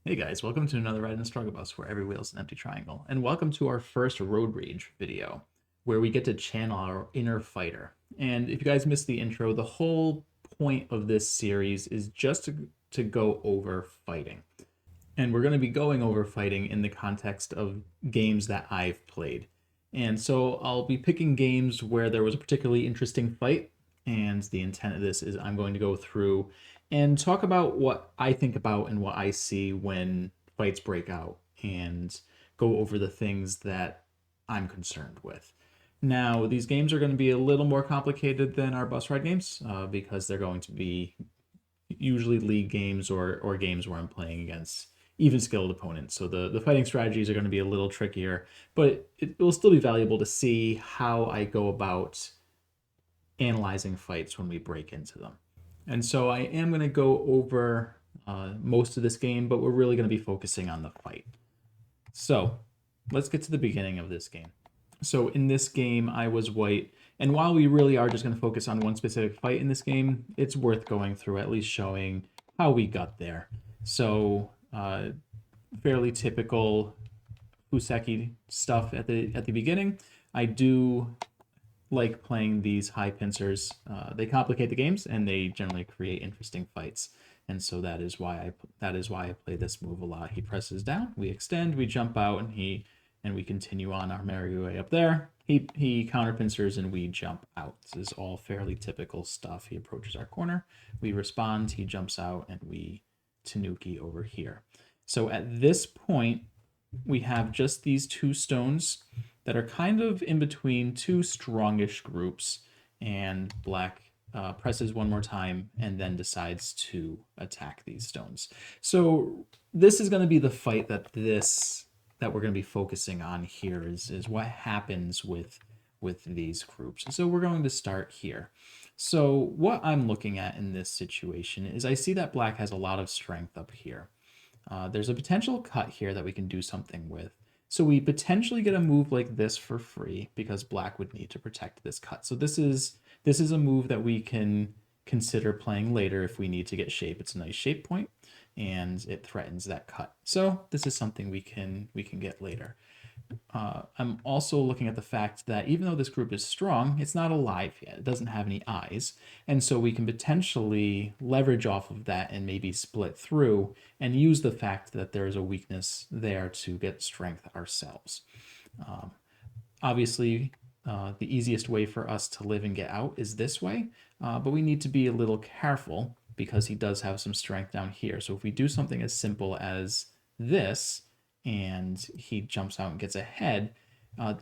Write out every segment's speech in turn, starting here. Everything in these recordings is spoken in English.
Hey guys, welcome to another ride in the struggle bus where every wheel is an empty triangle. And welcome to our first road rage video where we get to channel our inner fighter. And if you guys missed the intro, the whole point of this series is just to go over fighting. And we're going to be going over fighting in the context of games that I've played. And so I'll be picking games where there was a particularly interesting fight. And the intent of this is I'm going to go through and talk about what I think about and what I see when fights break out and go over the things that I'm concerned with. Now, these games are going to be a little more complicated than our bus ride games because they're going to be usually league games or games where I'm playing against even skilled opponents. So the fighting strategies are going to be a little trickier, but it will still be valuable to see how I go about analyzing fights when we break into them. And so I am going to go over most of this game, but we're really going to be focusing on the fight. So let's get to the beginning of this game. So in this game, I was white. And while we really are just going to focus on one specific fight in this game, it's worth going through, at least showing how we got there. So fairly typical Fuseki stuff at the beginning. I do like playing these high pincers. They complicate the games and they generally create interesting fights. And so that is why I play this move a lot. He presses down, we extend, we jump out, and we continue on our merry way up there. He counter pincers and we jump out. This is all fairly typical stuff. He approaches our corner, we respond, he jumps out, and we tanuki over here. So at this point, we have just these two stones that are kind of in between two strongish groups, and black presses one more time and then decides to attack these stones. So this is going to be the fight that we're going to be focusing on here is what happens with these groups. So we're going to start here. So what I'm looking at in this situation is I see that black has a lot of strength up here. There's a potential cut here that we can do something with. So we potentially get a move like this for free because black would need to protect this cut. So this is a move that we can consider playing later if we need to get shape. It's a nice shape point and it threatens that cut. So this is something we can get later. I'm also looking at the fact that even though this group is strong, it's not alive yet. It doesn't have any eyes. And so we can potentially leverage off of that and maybe split through and use the fact that there is a weakness there to get strength ourselves. Obviously, the easiest way for us to live and get out is this way, but we need to be a little careful because he does have some strength down here. So if we do something as simple as this, and he jumps out and gets ahead,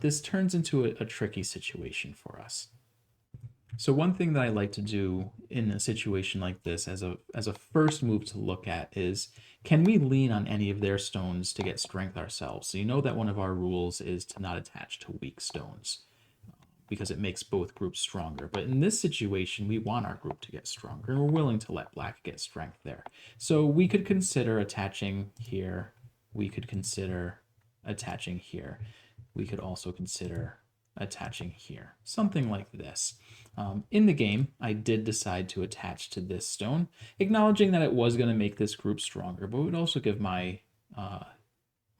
this turns into a tricky situation for us. So one thing that I like to do in a situation like this as a first move to look at is, can we lean on any of their stones to get strength ourselves? So you know that one of our rules is to not attach to weak stones because it makes both groups stronger. But in this situation, we want our group to get stronger, and we're willing to let black get strength there. So we could consider attaching here. We could consider attaching here. We could also consider attaching here. Something like this. In the game, I did decide to attach to this stone, acknowledging that it was going to make this group stronger, but it would also give my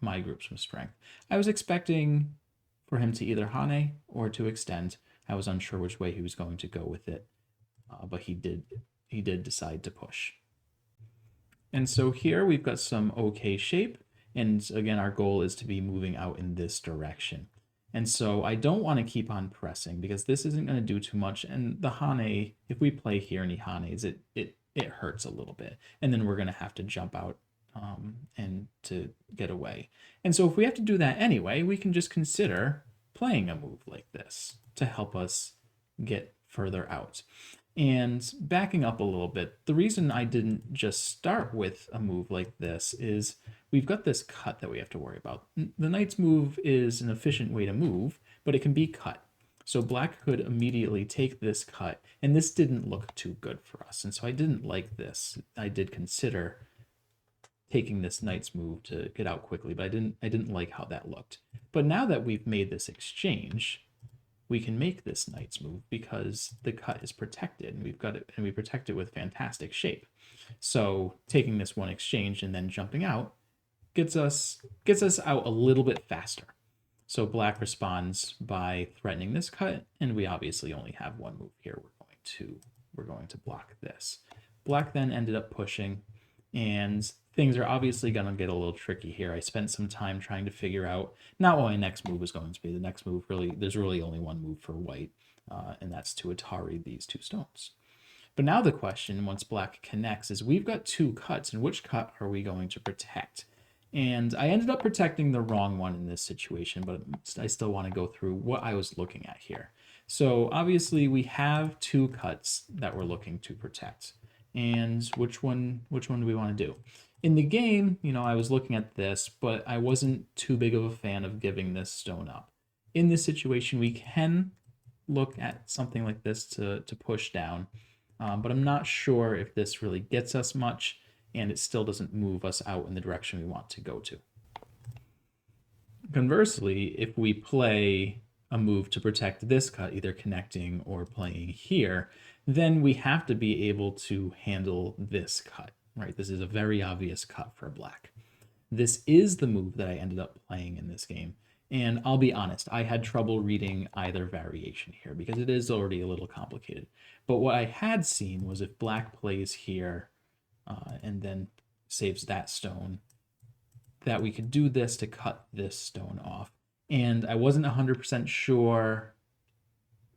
group some strength. I was expecting for him to either hane or to extend. I was unsure which way he was going to go with it, but he did decide to push. And so here we've got some okay shape. And again, our goal is to be moving out in this direction. And so I don't want to keep on pressing because this isn't going to do too much. And the hane, if we play here and he hanes, it hurts a little bit. And then we're going to have to jump out and to get away. And so if we have to do that anyway, we can just consider playing a move like this to help us get further out. And backing up a little bit, the reason I didn't just start with a move like this is we've got this cut that we have to worry about. The knight's move is an efficient way to move, but it can be cut. So black could immediately take this cut, and this didn't look too good for us. And so I didn't like this. I did consider taking this knight's move to get out quickly, but I didn't like how that looked. But now that we've made this exchange, we can make this knight's move because the cut is protected and we've got it, and we protect it with fantastic shape. So taking this one exchange and then jumping out gets us out a little bit faster. So black responds by threatening this cut, and we obviously only have one move here. We're going to block this. Black then ended up pushing, and things are obviously going to get a little tricky here. I spent some time trying to figure out not what my next move was going to be. The next move there's really only one move for white, and that's to Atari these two stones. But now the question, once black connects, is we've got two cuts, and which cut are we going to protect? And I ended up protecting the wrong one in this situation, but I still want to go through what I was looking at here. So obviously we have two cuts that we're looking to protect. And which one do we want to do? In the game, I was looking at this, but I wasn't too big of a fan of giving this stone up. In this situation, we can look at something like this to push down, but I'm not sure if this really gets us much, and it still doesn't move us out in the direction we want to go to. Conversely, if we play a move to protect this cut, either connecting or playing here, then we have to be able to handle this cut, right? This is a very obvious cut for black. This is the move that I ended up playing in this game. And I'll be honest, I had trouble reading either variation here because it is already a little complicated. But what I had seen was if black plays here and then saves that stone, that we could do this to cut this stone off. And I wasn't 100% sure,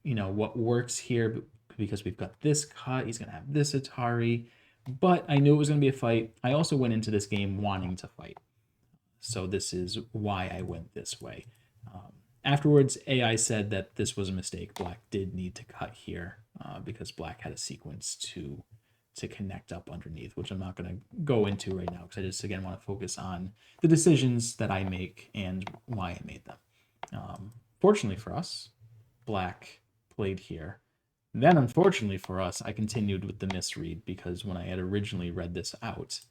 what works here because we've got this cut. He's going to have this Atari. But I knew it was going to be a fight. I also went into this game wanting to fight. So this is why I went this way. Afterwards, AI said that this was a mistake. Black did need to cut here because black had a sequence to connect up underneath, which I'm not going to go into right now because I just, again, want to focus on the decisions that I make and why I made them. Fortunately for us, black played here. Then, unfortunately for us, I continued with the misread because when I had originally read this out,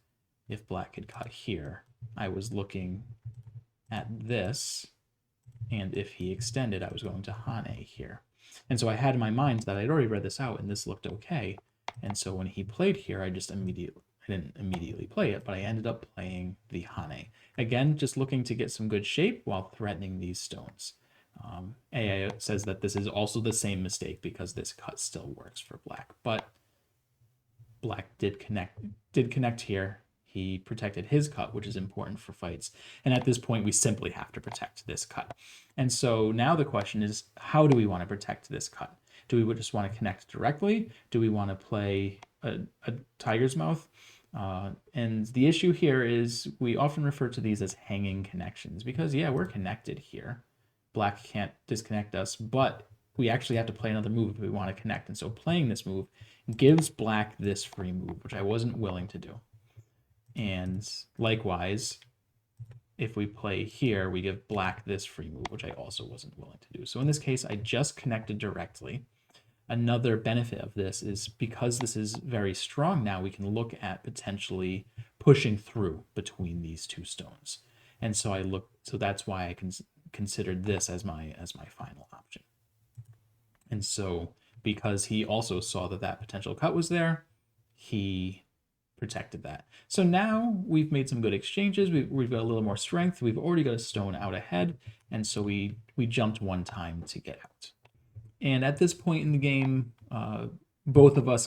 if black had cut here, I was looking at this, and if he extended, I was going to Hane here. And so I had in my mind that I'd already read this out, and this looked okay. And so when he played here, I didn't immediately play it, but I ended up playing the Hane. Again, just looking to get some good shape while threatening these stones. AI says that this is also the same mistake because this cut still works for black, but black did connect here. He protected his cut, which is important for fights. And at this point, we simply have to protect this cut. And so now the question is, how do we want to protect this cut? Do we just want to connect directly? Do we want to play a tiger's mouth? And the issue here is we often refer to these as hanging connections because, yeah, we're connected here. Black can't disconnect us, but we actually have to play another move if we want to connect. And so playing this move gives black this free move, which I wasn't willing to do. And likewise, if we play here, we give black this free move, which I also wasn't willing to do. So in this case, I just connected directly. Another benefit of this is because this is very strong now, we can look at potentially pushing through between these two stones. And so that's why I considered this as my final option. And so because he also saw that potential cut was there, he protected that. So now we've made some good exchanges. We've got a little more strength. We've already got a stone out ahead, and so we jumped one time to get out. And at this point in the game, both of us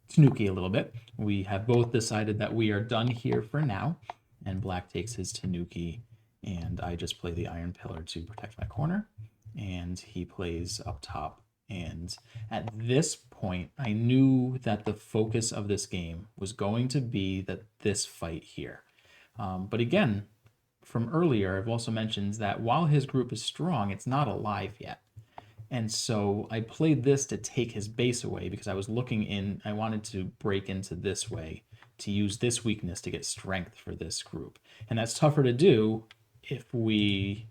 snooky a little bit. We have both decided that we are done here for now, and black takes his tanuki, and I just play the iron pillar to protect my corner, and he plays up top. And at this point, I knew that the focus of this game was going to be this fight here. But again, from earlier, I've also mentioned that while his group is strong, it's not alive yet. And so I played this to take his base away because I was I wanted to break into this way to use this weakness to get strength for this group. And that's tougher to do if we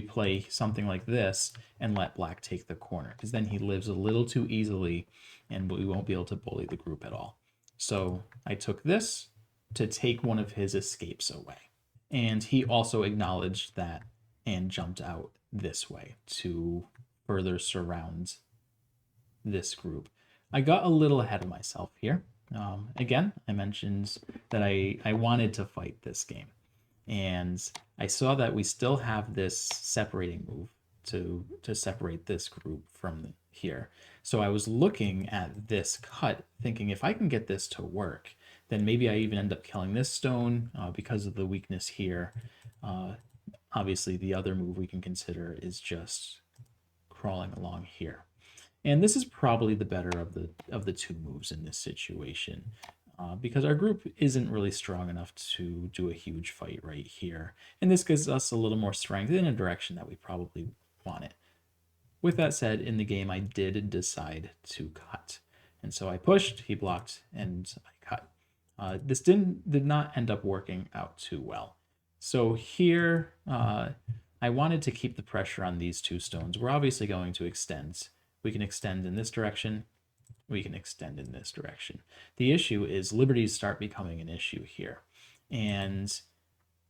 play something like this and let black take the corner, because then he lives a little too easily and we won't be able to bully the group at all. So I took this to take one of his escapes away. And he also acknowledged that and jumped out this way to further surround this group. I got a little ahead of myself here. Again, I mentioned that I wanted to fight this game. And I saw that we still have this separating move to separate this group from here. So I was looking at this cut, thinking if I can get this to work, then maybe I even end up killing this stone because of the weakness here. Obviously, the other move we can consider is just crawling along here. And this is probably the better of the two moves in this situation. Because our group isn't really strong enough to do a huge fight right here. And this gives us a little more strength in a direction that we probably want it. With that said, in the game, I did decide to cut. And so I pushed, he blocked, and I cut. This did not end up working out too well. So here, I wanted to keep the pressure on these two stones. We're obviously going to extend. We can extend in this direction, we can extend in this direction. The issue is liberties start becoming an issue here. And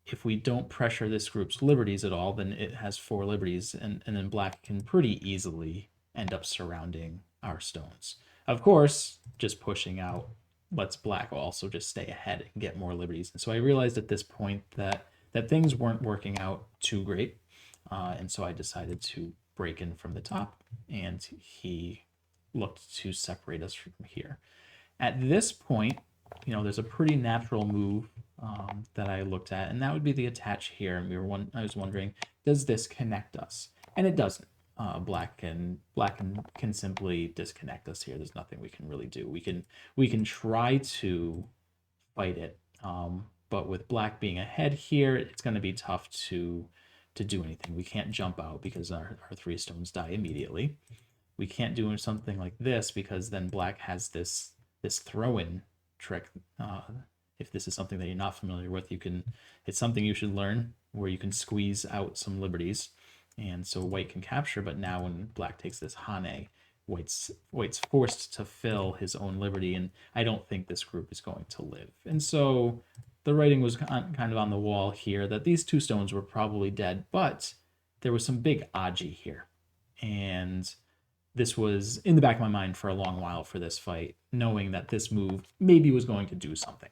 if we don't pressure this group's liberties at all, then it has 4 liberties, and then black can pretty easily end up surrounding our stones. Of course, just pushing out lets black also just stay ahead and get more liberties. And so I realized at this point that things weren't working out too great. And so I decided to break in from the top, and he looked to separate us from here. At this point, there's a pretty natural move that I looked at, and that would be the attach here. And I was wondering, does this connect us? And it doesn't. Black can simply disconnect us here. There's nothing we can really do. We can try to fight it, but with black being ahead here, it's going to be tough to do anything. We can't jump out because our 3 stones die immediately. We can't do something like this because then black has this throw-in trick. If this is something that you're not familiar with, it's something you should learn, where you can squeeze out some liberties, and so white can capture. But now when black takes this hane, white's forced to fill his own liberty, and I don't think this group is going to live. And so the writing was kind of on the wall here that these 2 stones were probably dead, but there was some big aji here. And this was in the back of my mind for a long while for this fight, knowing that this move maybe was going to do something.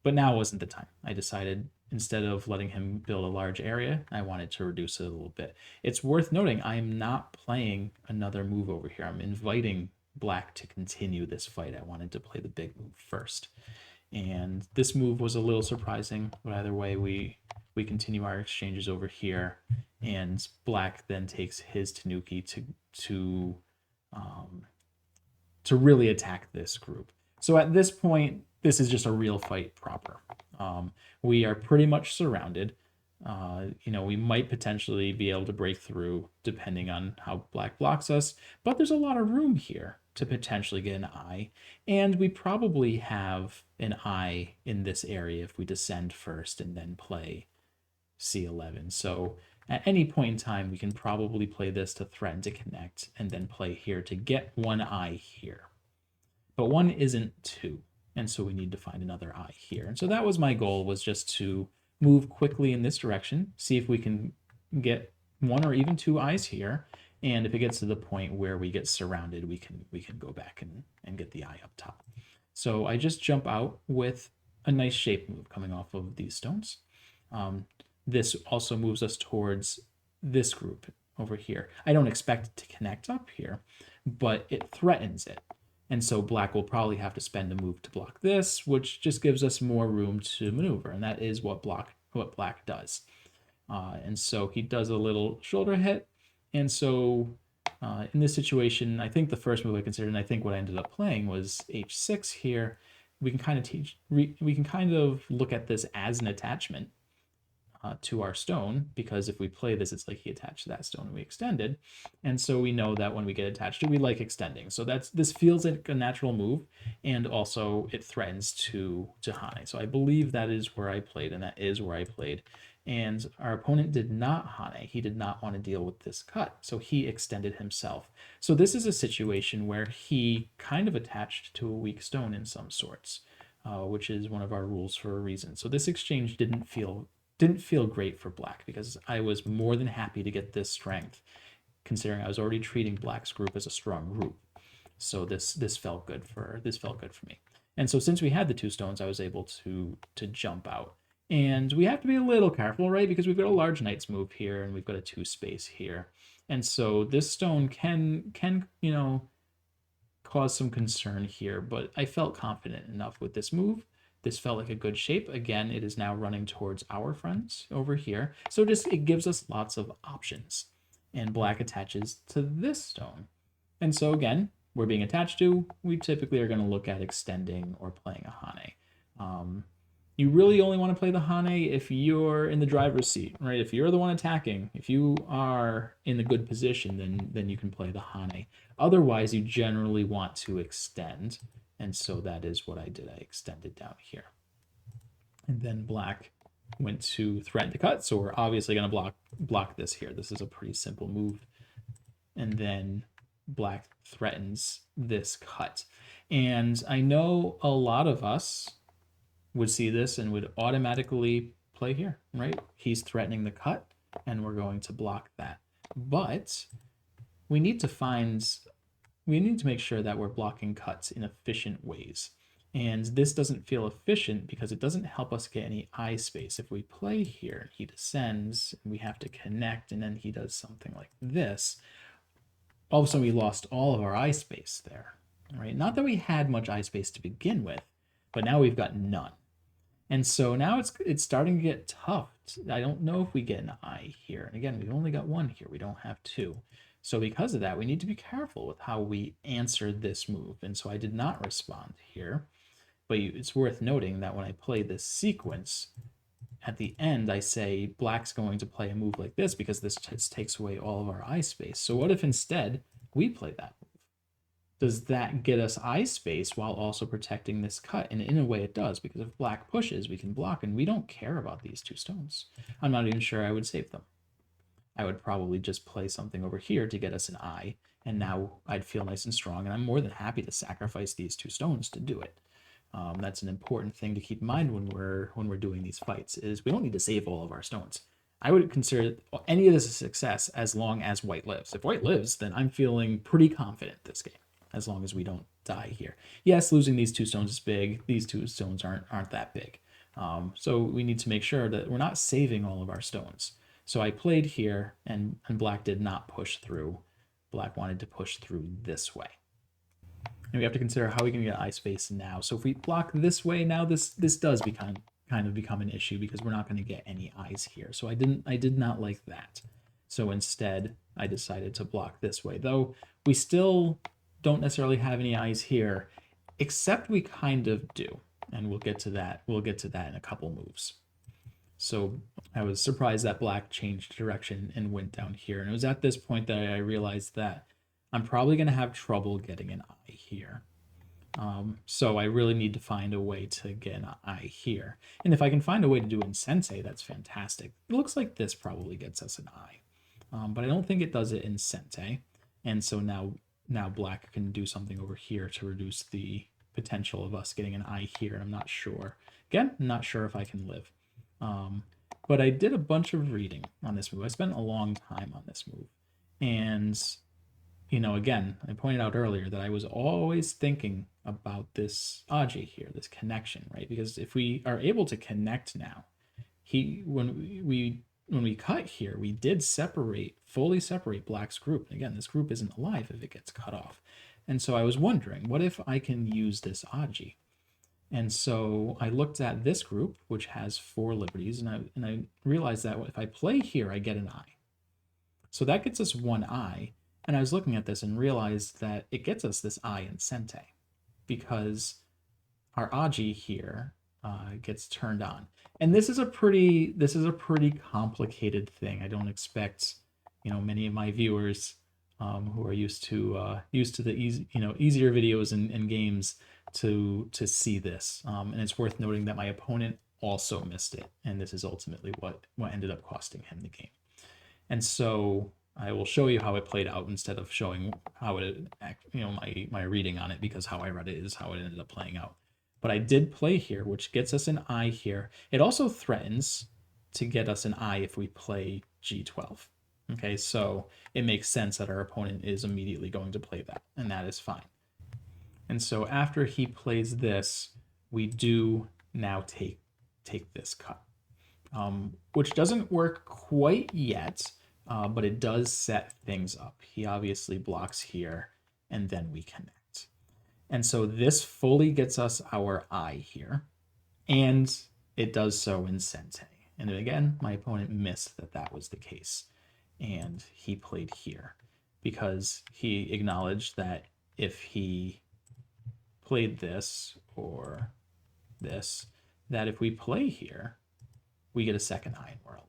But now wasn't the time. I decided, instead of letting him build a large area, I wanted to reduce it a little bit. It's worth noting I am not playing another move over here. I'm inviting black to continue this fight. I wanted to play the big move first. And this move was a little surprising, but either way, we continue our exchanges over here, and black then takes his Tanuki to really attack this group. So at this point, this is just a real fight proper. We are pretty much surrounded. We might potentially be able to break through depending on how black blocks us, but there's a lot of room here to potentially get an eye, and we probably have an eye in this area if we descend first and then play C11. So at any point in time, we can probably play this to threaten to connect, and then play here to get 1 eye here. But 1 isn't 2, and so we need to find another eye here. And so that was my goal, was just to move quickly in this direction, see if we can get 1 or even 2 eyes here, and if it gets to the point where we get surrounded, we can go back and get the eye up top. So I just jump out with a nice shape move coming off of these stones. This also moves us towards this group over here. I don't expect it to connect up here, but it threatens it. And so black will probably have to spend a move to block this, which just gives us more room to maneuver, and that is what black does. And so he does a little shoulder hit, and so in this situation, I think the first move I considered, and I think what I ended up playing, was h6 here. We can kind of look at this as an attachment to our stone, because if we play this, it's like he attached that stone and we extended, and so we know that when we get attached to, we like extending. So this feels like a natural move, and also it threatens to hane. So I believe that is where I played, and that is where I played. And our opponent did not hane. He did not want to deal with this cut, so he extended himself. So this is a situation where he kind of attached to a weak stone in some sorts, which is one of our rules for a reason. So this exchange didn't feel great for black, because I was more than happy to get this strength, considering I was already treating black's group as a strong group. So this felt good for me. And so since we had the 2 stones, I was able to jump out. And we have to be a little careful, right? Because we've got a large knight's move here and we've got a 2 space here. And so this stone can cause some concern here, but I felt confident enough with this move. This felt like a good shape. Again, it is now running towards our friends over here. So just it gives us lots of options. And black attaches to this stone. And so again, we're being attached to, we typically are going to look at extending or playing a Hane. You really only want to play the Hane if you're in the driver's seat, right? If you're the one attacking, if you are in the good position, then you can play the Hane. Otherwise, you generally want to extend. And so that is what I did. I extended down here. And then black went to threaten to cut. So we're obviously going to block this here. This is a pretty simple move. And then black threatens this cut. And I know a lot of us would see this and would automatically play here, right? He's threatening the cut, and we're going to block that. But we need to make sure that we're blocking cuts in efficient ways. And this doesn't feel efficient because it doesn't help us get any eye space. If we play here, he descends, and we have to connect, and then he does something like this, all of a sudden we lost all of our eye space there, right? Not that we had much eye space to begin with, but now we've got none. And so now it's starting to get tough. I don't know if we get an eye here. And again, we've only got one here. We don't have two. So because of that, we need to be careful with how we answer this move. And so I did not respond here. But it's worth noting that when I play this sequence, at the end, I say black's going to play a move like this because this takes away all of our eye space. So what if instead we play that move? Does that get us eye space while also protecting this cut? And in a way it does, because if black pushes, we can block, and we don't care about these two stones. I'm not even sure I would save them. I would probably just play something over here to get us an eye, and now I'd feel nice and strong, and I'm more than happy to sacrifice these two stones to do it. That's an important thing to keep in mind when we're doing these fights, is we don't need to save all of our stones. I would consider any of this a success as long as white lives. If white lives, then I'm feeling pretty confident this game, as long as we don't die here. Yes, losing these two stones is big. These two stones aren't that big. So we need to make sure that we're not saving all of our stones. So I played here, and black did not push through. Black wanted to push through this way. And we have to consider how we can get eye space now. So if we block this way now, this does kind of become an issue because we're not going to get any eyes here. So I did not like that. So instead, I decided to block this way. Though we still don't necessarily have any eyes here, except we kind of do. And we'll get to that. We'll get to that in a couple moves. So I was surprised that black changed direction and went down here. And it was at this point that I realized that I'm probably going to have trouble getting an eye here. So I really need to find a way to get an eye here. And if I can find a way to do it in Sensei, that's fantastic. It looks like this probably gets us an eye. But I don't think it does it in Sensei. And so now black can do something over here to reduce the potential of us getting an eye here. I'm not sure. Again, I'm not sure if I can live. But I did a bunch of reading on this move. I spent a long time on this move. And, again, I pointed out earlier that I was always thinking about this Aji here, this connection, right? Because if we are able to connect now, when we cut here, we did fully separate black's group. And again, this group isn't alive if it gets cut off. And so I was wondering, what if I can use this Aji? And so I looked at this group, which has 4 liberties, and I realized that if I play here, I get an eye. So that gets us 1 eye. And I was looking at this and realized that it gets us this eye in Sente, because our Aji here gets turned on. And this is a pretty complicated thing. I don't expect many of my viewers who are used to the easier videos and games to see this. And it's worth noting that my opponent also missed it, and this is ultimately what ended up costing him the game. And so I will show you how it played out instead of showing how it my reading on it, because how I read it is how it ended up playing out. But I did play here, which gets us an eye here. It also threatens to get us an eye if we play G12. Okay, so it makes sense that our opponent is immediately going to play that, and that is fine. And so after he plays this, we do now take this cut. which doesn't work quite yet, but it does set things up. He obviously blocks here, and then we connect. And so this fully gets us our eye here, and it does so in Sente. And again, my opponent missed that that was the case, and he played here because he acknowledged that if he played this or this, that if we play here, we get a second eye and we're alive.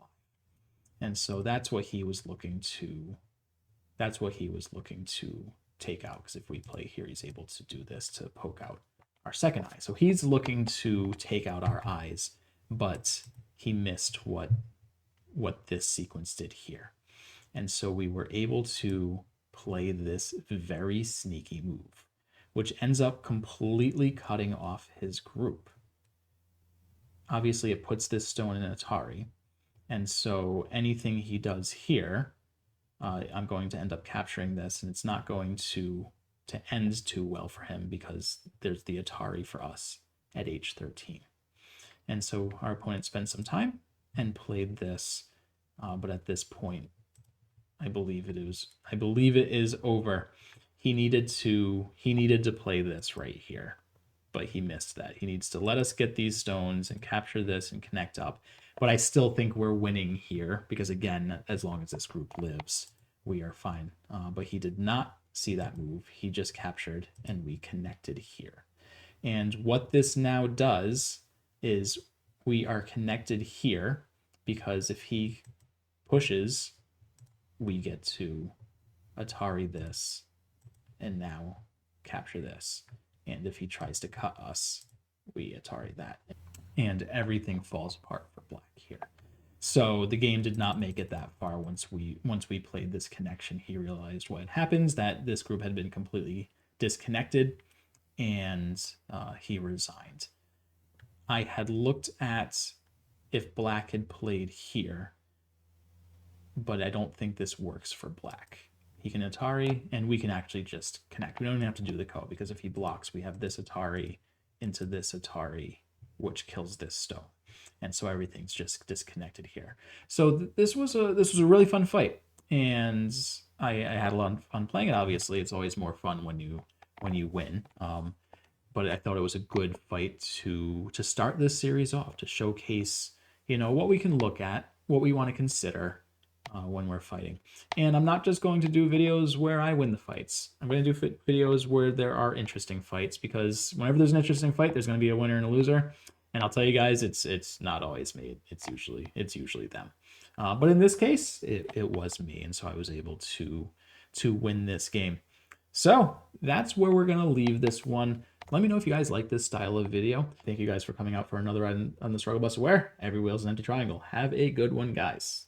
And so that's what he was looking to take out, because if we play here, he's able to do this to poke out our second eye. So he's looking to take out our eyes, but he missed what this sequence did here. And so we were able to play this very sneaky move, which ends up completely cutting off his group. Obviously, it puts this stone in Atari, and so anything he does here, I'm going to end up capturing this, and it's not going to end too well for him because there's the Atari for us at h13. And so our opponent spent some time and played this, but at this point, I believe it is over. He needed to play this right here, but he missed that. He needs to let us get these stones and capture this and connect up. But I still think we're winning here because, again, as long as this group lives, we are fine. But he did not see that move. He just captured, and we connected here. And what this now does is we are connected here because if he pushes, we get to Atari this and now capture this. And if he tries to cut us, we Atari that. And everything falls apart for black here. So the game did not make it that far. Once we played this connection, he realized what happens, that this group had been completely disconnected, and he resigned. I had looked at if black had played here, but I don't think this works for black. He can Atari, and we can actually just connect. We don't even have to do the ko, because if he blocks, we have this Atari into this Atari, which kills this stone. And so everything's just disconnected here. So this was a really fun fight, and I had a lot of fun playing it. Obviously, it's always more fun when you win. But I thought it was a good fight to start this series off, to showcase, what we can look at, what we want to consider when we're fighting. And I'm not just going to do videos where I win the fights. I'm going to do videos where there are interesting fights, because whenever there's an interesting fight, there's going to be a winner and a loser. And I'll tell you guys, it's not always me. It's usually them. But in this case, it was me, and so I was able to win this game. So that's where we're gonna leave this one. Let me know if you guys like this style of video. Thank you guys for coming out for another ride on the Struggle Bus, where every wheel is an empty triangle. Have a good one, guys.